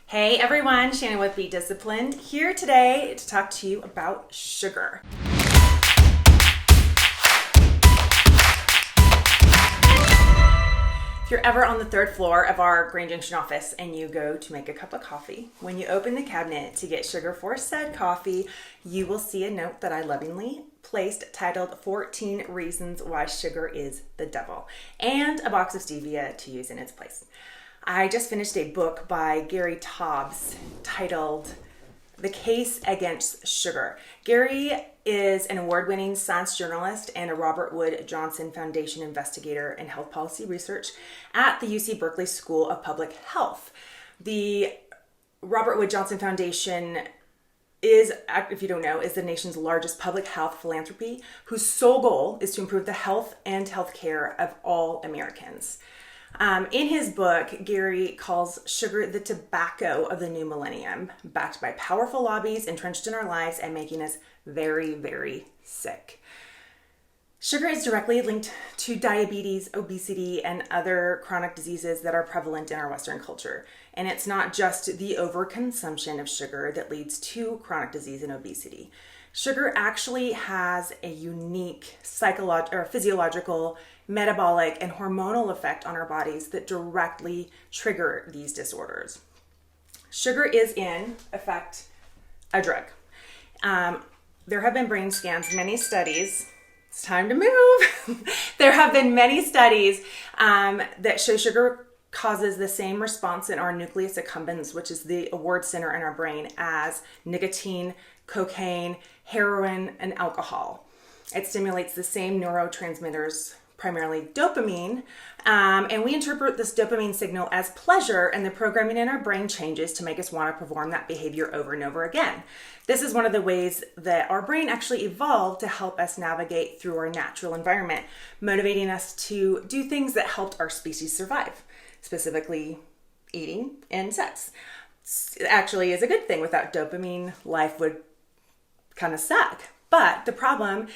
Hey everyone, Shannon with Be Disciplined here today to talk to you about sugar. If you're ever on the third floor of our Grand Junction office and you go to make a cup of coffee, when you open the cabinet to get sugar for said coffee, you will see a note that I lovingly placed titled 14 Reasons Why Sugar is the Devil, and a box of stevia to use in its place. I just finished a book by Gary Taubes titled The Case Against Sugar. Gary is an award-winning science journalist and a Robert Wood Johnson Foundation investigator in health policy research at the UC Berkeley School of Public Health. The Robert Wood Johnson Foundation is, if you don't know, is the nation's largest public health philanthropy whose sole goal is to improve the health and healthcare of all Americans. In his book, Gary calls sugar the tobacco of the new millennium, backed by powerful lobbies entrenched in our lives and making us very, very sick. Sugar is directly linked to diabetes, obesity, and other chronic diseases that are prevalent in our Western culture. And it's not just the overconsumption of sugar that leads to chronic disease and obesity. Sugar actually has a unique physiological, metabolic, and hormonal effect on our bodies that directly trigger these disorders. Sugar is, in effect, a drug. There have been brain scans, many studies. It's time to move. There have been many studies that show sugar causes the same response in our nucleus accumbens, which is the award center in our brain, as nicotine, cocaine, heroin, and alcohol. It stimulates the same neurotransmitters, primarily dopamine, and we interpret this dopamine signal as pleasure, and the programming in our brain changes to make us want to perform that behavior over and over again. This is one of the ways that our brain actually evolved to help us navigate through our natural environment, motivating us to do things that helped our species survive, specifically eating and sex. It actually is a good thing. Without dopamine, life would kind of suck. But the problem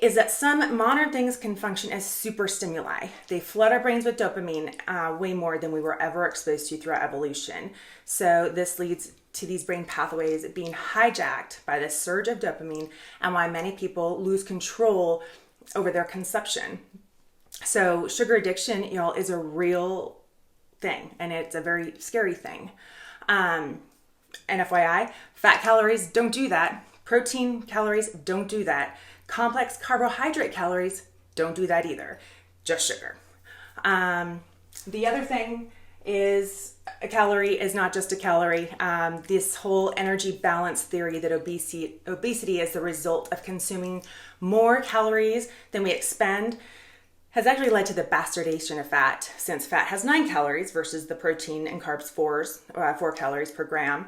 is that some modern things can function as super stimuli. They flood our brains with dopamine way more than we were ever exposed to throughout evolution. So this leads to these brain pathways being hijacked by this surge of dopamine, and why many people lose control over their consumption. So sugar addiction, y'all, is a real thing, and it's a very scary thing. And FYI, fat calories don't do that. Protein calories don't do that. Complex carbohydrate calories don't do that either. Just sugar. The other thing is a calorie is not just a calorie. This whole energy balance theory that obesity is the result of consuming more calories than we expend has actually led to the bastardization of fat, since fat has 9 calories versus the protein and carbs 4 calories per gram.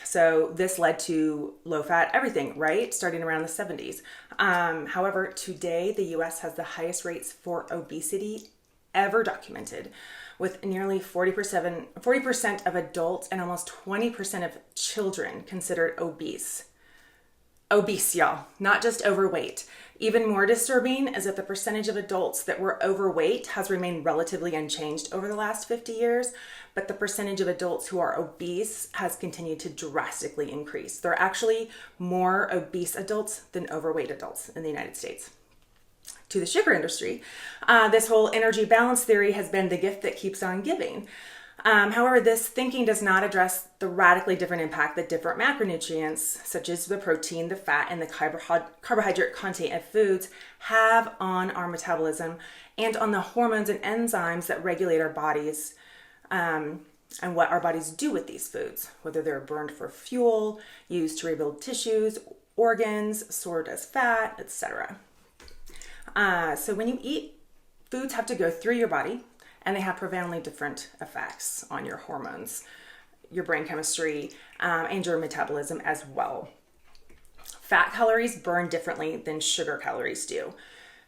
So this led to low-fat everything, right? Starting around the 70s. However, today the U.S. has the highest rates for obesity ever documented, with nearly 40% of adults and almost 20% of children considered obese. Obese, y'all, not just overweight. Even more disturbing is that the percentage of adults that were overweight has remained relatively unchanged over the last 50 years, but the percentage of adults who are obese has continued to drastically increase. There are actually more obese adults than overweight adults in the United States. To the sugar industry, this whole energy balance theory has been the gift that keeps on giving. However, this thinking does not address the radically different impact that different macronutrients, such as the protein, the fat, and the carbohydrate content of foods, have on our metabolism and on the hormones and enzymes that regulate our bodies, and what our bodies do with these foods, whether they're burned for fuel, used to rebuild tissues, organs, stored as fat, etc. So when you eat, foods have to go through your body, and they have profoundly different effects on your hormones, your brain chemistry, and your metabolism as well. Fat calories burn differently than sugar calories do.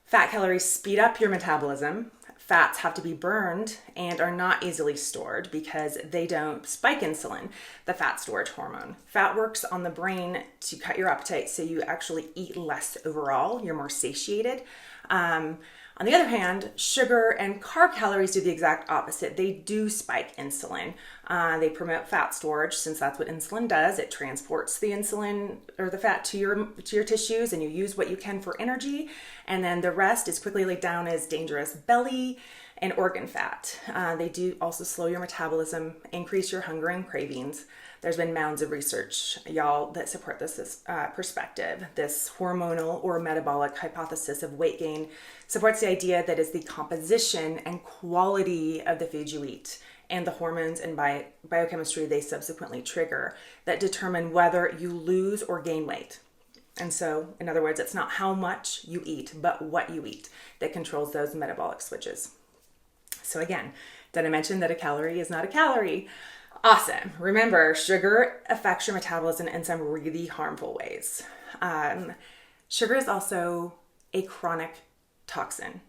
Fat calories speed up your metabolism. Fats have to be burned and are not easily stored because they don't spike insulin, the fat storage hormone. Fat works on the brain to cut your appetite, so you actually eat less overall. You're more satiated. On the other hand, sugar and carb calories do the exact opposite. They do spike insulin. They promote fat storage, since that's what insulin does. It transports the insulin or the fat to your tissues, and you use what you can for energy. And then the rest is quickly laid down as dangerous belly and organ fat. They do also slow your metabolism, increase your hunger and cravings. There's been mounds of research, y'all, that support this perspective. This hormonal or metabolic hypothesis of weight gain supports the idea that it's the composition and quality of the food you eat and the hormones and biochemistry they subsequently trigger that determine whether you lose or gain weight. And so, in other words, it's not how much you eat, but what you eat that controls those metabolic switches. So again, did I mention that a calorie is not a calorie? Awesome. Remember, sugar affects your metabolism in some really harmful ways. Sugar is also a chronic toxin,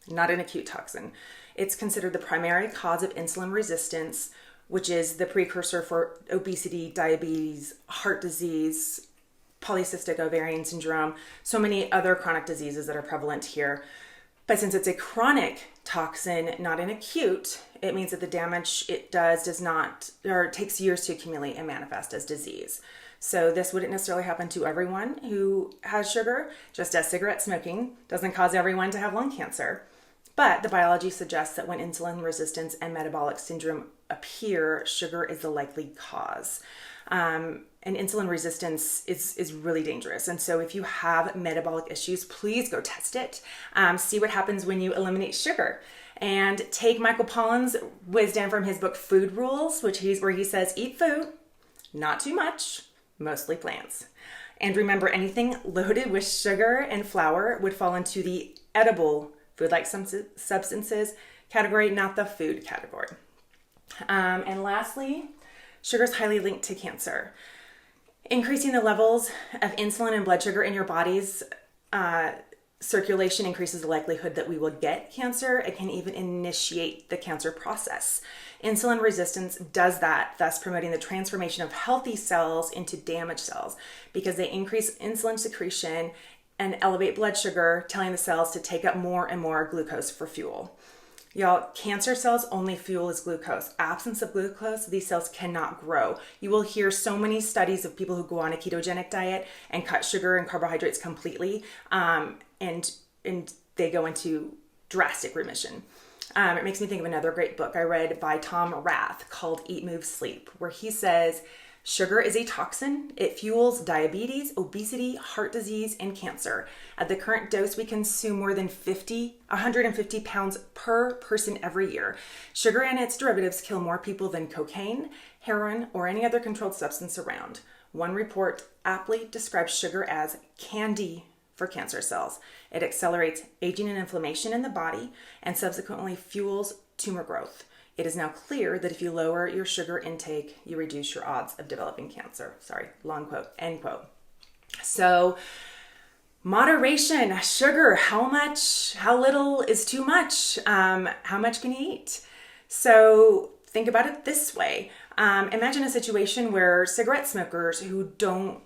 not an acute toxin. It's considered the primary cause of insulin resistance, which is the precursor for obesity, diabetes, heart disease, polycystic ovarian syndrome, so many other chronic diseases that are prevalent here. But since it's a chronic toxin, not an acute, it means that the damage it does not, or it takes years to accumulate and manifest as disease. So this wouldn't necessarily happen to everyone who has sugar, just as cigarette smoking doesn't cause everyone to have lung cancer. But the biology suggests that when insulin resistance and metabolic syndrome appear, sugar is the likely cause. And insulin resistance is really dangerous. And so if you have metabolic issues, please go test it. See what happens when you eliminate sugar. And take Michael Pollan's wisdom from his book, Food Rules, where he says, eat food, not too much, mostly plants. And remember, anything loaded with sugar and flour would fall into the edible food-like substances category, not the food category. And lastly, sugar is highly linked to cancer. Increasing the levels of insulin and blood sugar in your body's circulation increases the likelihood that we will get cancer. It can even initiate the cancer process. Insulin resistance does that, thus promoting the transformation of healthy cells into damaged cells because they increase insulin secretion and elevate blood sugar, telling the cells to take up more and more glucose for fuel. Y'all, cancer cells only fuel is glucose. Absence of glucose, these cells cannot grow. You will hear so many studies of people who go on a ketogenic diet and cut sugar and carbohydrates completely, and they go into drastic remission. It makes me think of another great book I read by Tom Rath called Eat, Move, Sleep, where he says, sugar is a toxin. It fuels diabetes, obesity, heart disease, and cancer. At the current dose, we consume more than 150 pounds per person every year. Sugar and its derivatives kill more people than cocaine, heroin, or any other controlled substance around. One report aptly describes sugar as candy for cancer cells. It accelerates aging and inflammation in the body and subsequently fuels tumor growth. It is now clear that if you lower your sugar intake, you reduce your odds of developing cancer. Sorry, long quote, end quote. So, moderation, sugar, how little is too much? How much can you eat? So, think about it this way. Imagine a situation where cigarette smokers who don't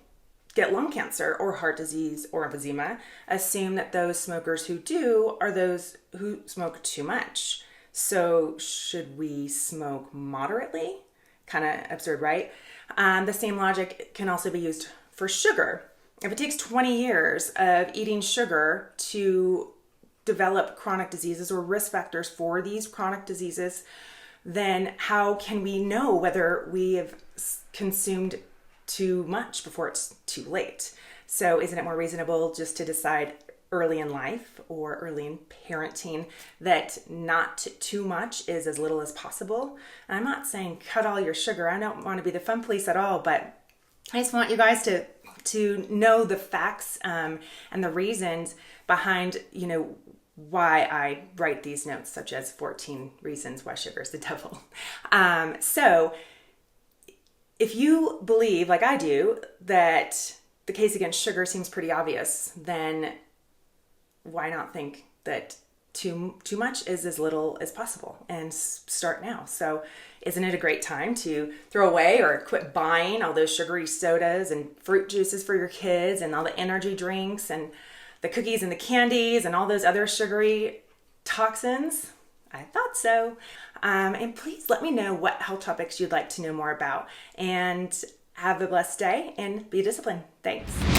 get lung cancer or heart disease or emphysema assume that those smokers who do are those who smoke too much. So should we smoke moderately? Kind of absurd, right? The same logic can also be used for sugar. If it takes 20 years of eating sugar to develop chronic diseases or risk factors for these chronic diseases, then how can we know whether we have consumed too much before it's too late? So isn't it more reasonable just to decide early in life or early in parenting that not too much is as little as possible? And I'm not saying cut all your sugar. I don't want to be the fun police at all, but I just want you guys to know the facts and the reasons behind, why I write these notes, such as 14 reasons why sugar is the devil. So if you believe, like I do, that the case against sugar seems pretty obvious, then why not think that too much is as little as possible and start now? So isn't it a great time to throw away or quit buying all those sugary sodas and fruit juices for your kids and all the energy drinks and the cookies and the candies and all those other sugary Toxins? I thought so. And please let me know what health topics you'd like to know more about. And have a blessed day and be disciplined. Thanks.